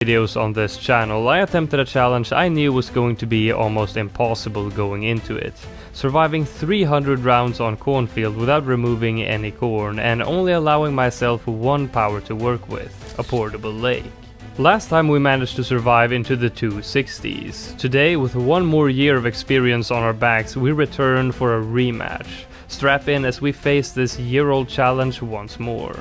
videos on this channel, I attempted a challenge I knew was going to be almost impossible going into it. Surviving 300 rounds on cornfield without removing any corn and only allowing myself one power to work with, a portable lake. Last time we managed to survive into the 260s. Today, with one more year of experience on our backs, we return for a rematch. Strap in as we face this year-old challenge once more.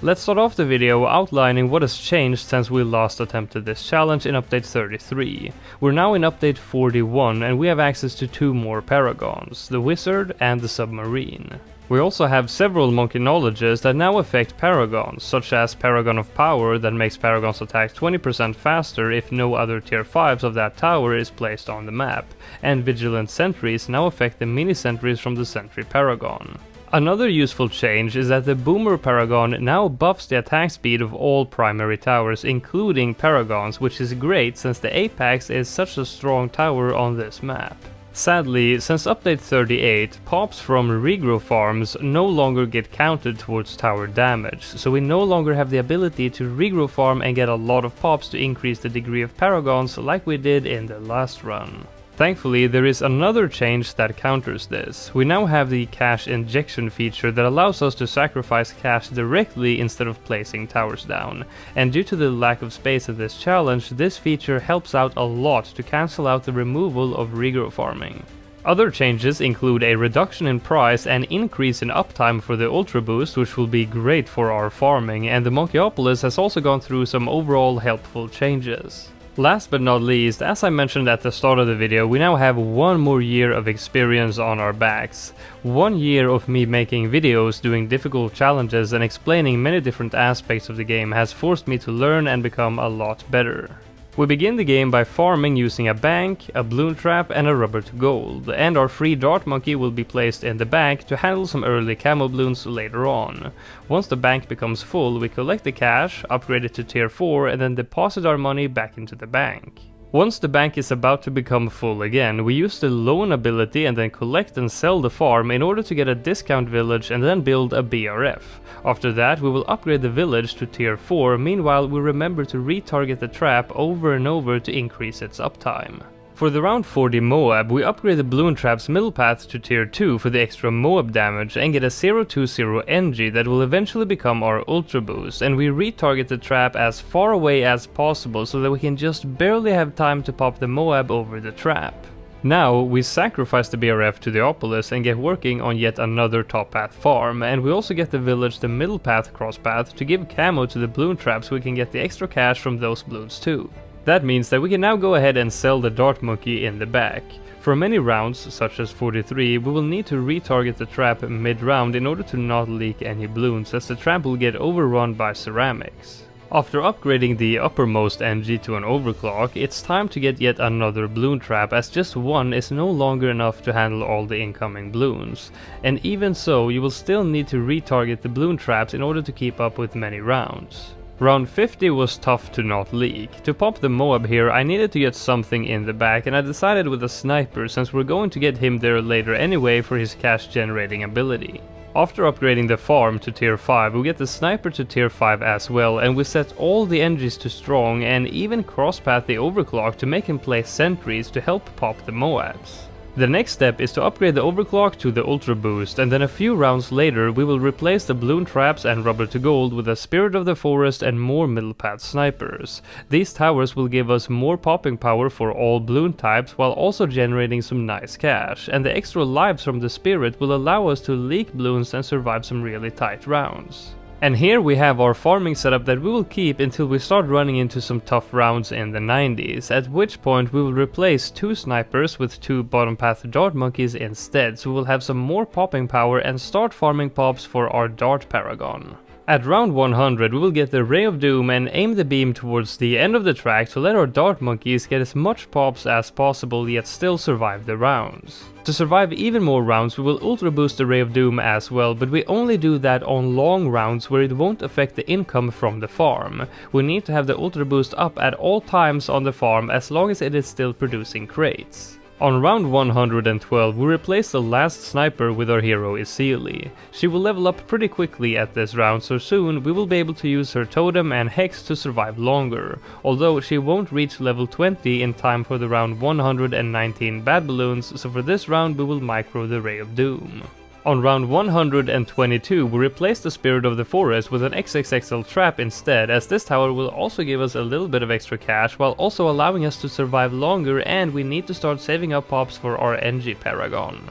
Let's start off the video outlining what has changed since we last attempted this challenge in update 33. We're now in update 41 and we have access to two more paragons, the wizard and the submarine. We also have several monkey knowledges that now affect paragons, such as Paragon of Power that makes paragons attack 20% faster if no other tier 5s of that tower is placed on the map, and Vigilant Sentries now affect the mini sentries from the Sentry Paragon. Another useful change is that the Boomer Paragon now buffs the attack speed of all primary towers, including Paragons, which is great since the Apex is such a strong tower on this map. Sadly, since update 38, pops from regrow farms no longer get counted towards tower damage, so we no longer have the ability to regrow farm and get a lot of pops to increase the degree of Paragons like we did in the last run. Thankfully, there is another change that counters this. We now have the cash injection feature that allows us to sacrifice cash directly instead of placing towers down. And due to the lack of space in this challenge, this feature helps out a lot to cancel out the removal of regrow farming. Other changes include a reduction in price and increase in uptime for the Ultra Boost, which will be great for our farming, and the Monkeyopolis has also gone through some overall helpful changes. Last but not least, as I mentioned at the start of the video, we now have one more year of experience on our backs. 1 year of me making videos, doing difficult challenges and explaining many different aspects of the game has forced me to learn and become a lot better. We begin the game by farming using a bank, a bloon trap and a rubber to gold, and our free dart monkey will be placed in the bank to handle some early camo bloons later on. Once the bank becomes full, we collect the cash, upgrade it to tier 4 and then deposit our money back into the bank. Once the bank is about to become full again, we use the loan ability and then collect and sell the farm in order to get a discount village and then build a BRF. After that, we will upgrade the village to tier 4, meanwhile we remember to retarget the trap over and over to increase its uptime. For the round 40 Moab, we upgrade the Bloon Trap's middle path to tier 2 for the extra Moab damage and get a 020 NG that will eventually become our Ultra Boost, and we retarget the trap as far away as possible so that we can just barely have time to pop the Moab over the trap. Now, we sacrifice the BRF to the Opolis and get working on yet another top path farm, and we also get the village the middle path cross path to give camo to the Bloon Trap so we can get the extra cash from those bloons too. That means that we can now go ahead and sell the dart monkey in the back. For many rounds, such as 43, we will need to retarget the trap mid-round in order to not leak any bloons, as the trap will get overrun by ceramics. After upgrading the uppermost NG to an overclock, it's time to get yet another bloon trap, as just one is no longer enough to handle all the incoming bloons. And even so, you will still need to retarget the bloon traps in order to keep up with many rounds. Round 50 was tough to not leak. To pop the Moab here, I needed to get something in the back, and I decided with a sniper since we're going to get him there later anyway for his cash generating ability. After upgrading the farm to tier 5, we get the sniper to tier 5 as well, and we set all the NGs to strong and even crosspath the overclock to make him place sentries to help pop the Moabs. The next step is to upgrade the overclock to the Ultra Boost, and then a few rounds later we will replace the bloon traps and rubber to gold with a Spirit of the Forest and more middle path snipers. These towers will give us more popping power for all bloon types while also generating some nice cash, and the extra lives from the Spirit will allow us to leak bloons and survive some really tight rounds. And here we have our farming setup that we will keep until we start running into some tough rounds in the 90s, at which point we will replace 2 snipers with 2 bottom path dart monkeys instead, so we'll have some more popping power and start farming pops for our dart paragon. At round 100 we will get the Ray of Doom and aim the beam towards the end of the track to let our dart monkeys get as much pops as possible yet still survive the rounds. To survive even more rounds we will ultra boost the Ray of Doom as well, but we only do that on long rounds where it won't affect the income from the farm. We need to have the ultra boost up at all times on the farm as long as it is still producing crates. On round 112 we replace the last sniper with our hero Isili. She will level up pretty quickly at this round, so soon we will be able to use her totem and hex to survive longer, although she won't reach level 20 in time for the round 119 bad balloons, so for this round we will micro the Ray of Doom. On round 122 we replace the Spirit of the Forest with an XXXL trap instead, as this tower will also give us a little bit of extra cash while also allowing us to survive longer, and we need to start saving up pops for our NG Paragon.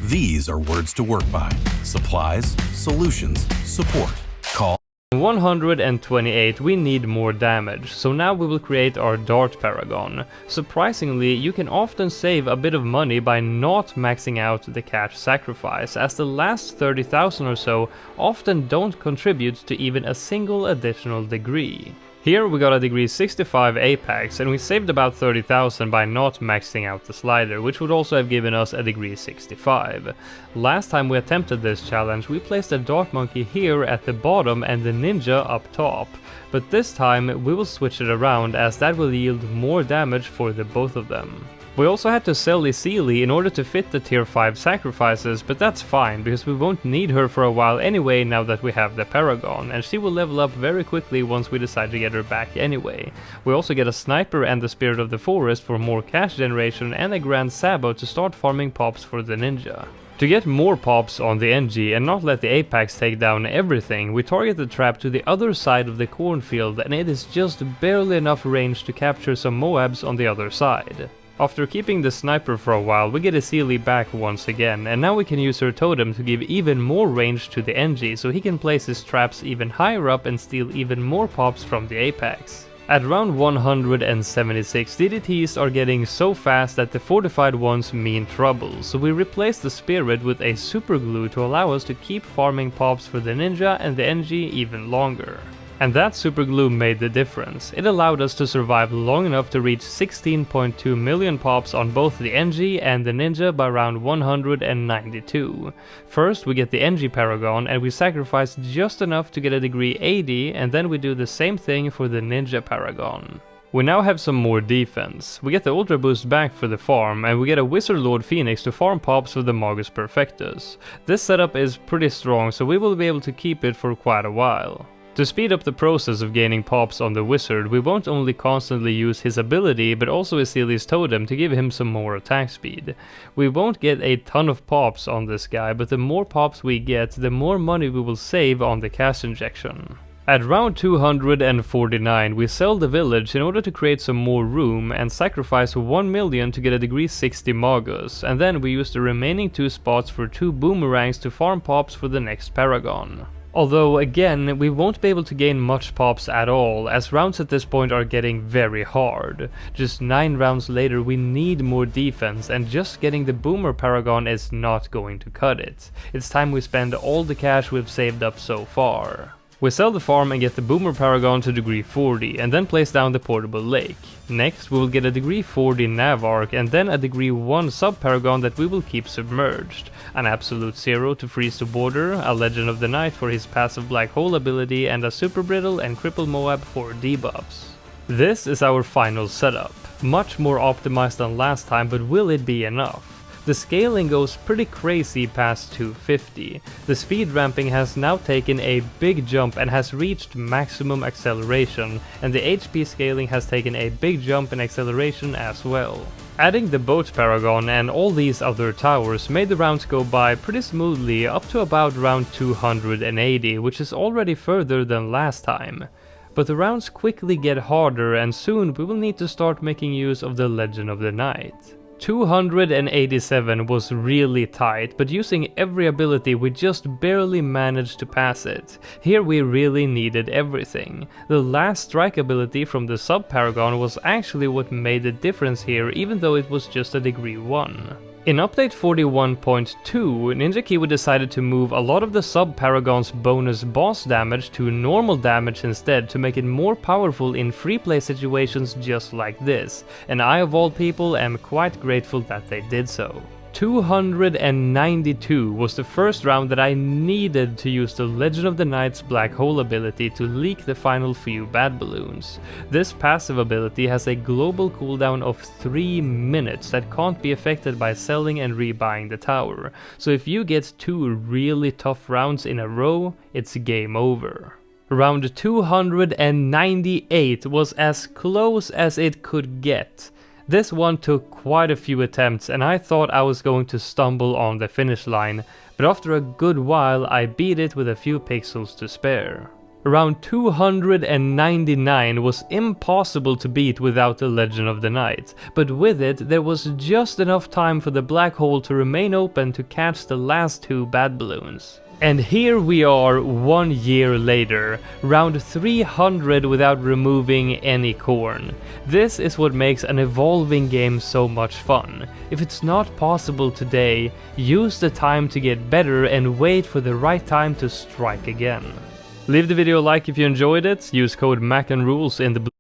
These are words to work by. Supplies, solutions, support. Call. 128 we need more damage, so now we will create our Dart Paragon. Surprisingly, you can often save a bit of money by not maxing out the cash sacrifice, as the last 30,000 or so often don't contribute to even a single additional degree. Here we got a degree 65 Apex, and we saved about 30,000 by not maxing out the slider, which would also have given us a degree 65. Last time we attempted this challenge we placed a Dart Monkey here at the bottom and the Ninja up top, but this time we will switch it around, as that will yield more damage for the both of them. We also had to sell Isili in order to fit the tier 5 sacrifices, but that's fine because we won't need her for a while anyway now that we have the Paragon, and she will level up very quickly once we decide to get her back anyway. We also get a Sniper and the Spirit of the Forest for more cash generation and a Grand Sabo to start farming pops for the Ninja. To get more pops on the NG and not let the Apex take down everything, we target the trap to the other side of the cornfield, and it is just barely enough range to capture some Moabs on the other side. After keeping the sniper for a while, we get Isili back once again, and now we can use her totem to give even more range to the NG, so he can place his traps even higher up and steal even more pops from the Apex. At round 176, DDTs are getting so fast that the fortified ones mean trouble, so we replace the Spirit with a super glue to allow us to keep farming pops for the Ninja and the NG even longer. And that super glue made the difference. It allowed us to survive long enough to reach 16.2 million pops on both the NG and the Ninja by round 192. First we get the NG Paragon and we sacrifice just enough to get a degree 80, and then we do the same thing for the Ninja Paragon. We now have some more defense. We get the Ultra Boost back for the farm, and we get a Wizard Lord Phoenix to farm pops with the Magus Perfectus. This setup is pretty strong, so we will be able to keep it for quite a while. To speed up the process of gaining pops on the wizard, we won't only constantly use his ability but also Isili's totem to give him some more attack speed. We won't get a ton of pops on this guy, but the more pops we get, the more money we will save on the cash injection. At round 249 we sell the village in order to create some more room and sacrifice 1 million to get a degree 60 Magus, and then we use the remaining 2 spots for 2 boomerangs to farm pops for the next Paragon. Although again, we won't be able to gain much pops at all, as rounds at this point are getting very hard. Just 9 rounds later we need more defense, and just getting the Boomer Paragon is not going to cut it. It's time we spend all the cash we've saved up so far. We sell the farm and get the Boomer Paragon to degree 40, and then place down the portable lake. Next we will get a degree 40 Nav Arc and then a degree 1 Sub Paragon that we will keep submerged. An Absolute Zero to freeze the border, a Legend of the Night for his passive Black Hole ability, and a Super Brittle and Cripple Moab for debuffs. This is our final setup. Much more optimized than last time, but will it be enough? The scaling goes pretty crazy past 250. The speed ramping has now taken a big jump and has reached maximum acceleration, and the HP scaling has taken a big jump in acceleration as well. Adding the Boat Paragon and all these other towers made the rounds go by pretty smoothly up to about round 280, which is already further than last time. But the rounds quickly get harder, and soon we will need to start making use of the Legend of the Night. 287 was really tight, but using every ability we just barely managed to pass it. Here we really needed everything. The last strike ability from the Sub Paragon was actually what made the difference here, even though it was just a degree 1. In update 41.2, Ninja Kiwi decided to move a lot of the Sub Paragon's bonus boss damage to normal damage instead to make it more powerful in free play situations just like this, and I of all people am quite grateful that they did so. 292 was the first round that I needed to use the Legend of the Night's Black Hole ability to leak the final few bad balloons. This passive ability has a global cooldown of 3 minutes that can't be affected by selling and rebuying the tower, so if you get 2 really tough rounds in a row, it's game over. Round 298 was as close as it could get. This one took quite a few attempts and I thought I was going to stumble on the finish line, but after a good while I beat it with a few pixels to spare. Round 299 was impossible to beat without the Legend of the Night, but with it there was just enough time for the black hole to remain open to catch the last 2 bad balloons. And here we are 1 year later, round 300 without removing any corn. This is what makes an evolving game so much fun. If it's not possible today, use the time to get better and wait for the right time to strike again. Leave the video a like if you enjoyed it, use code MACANRULES in the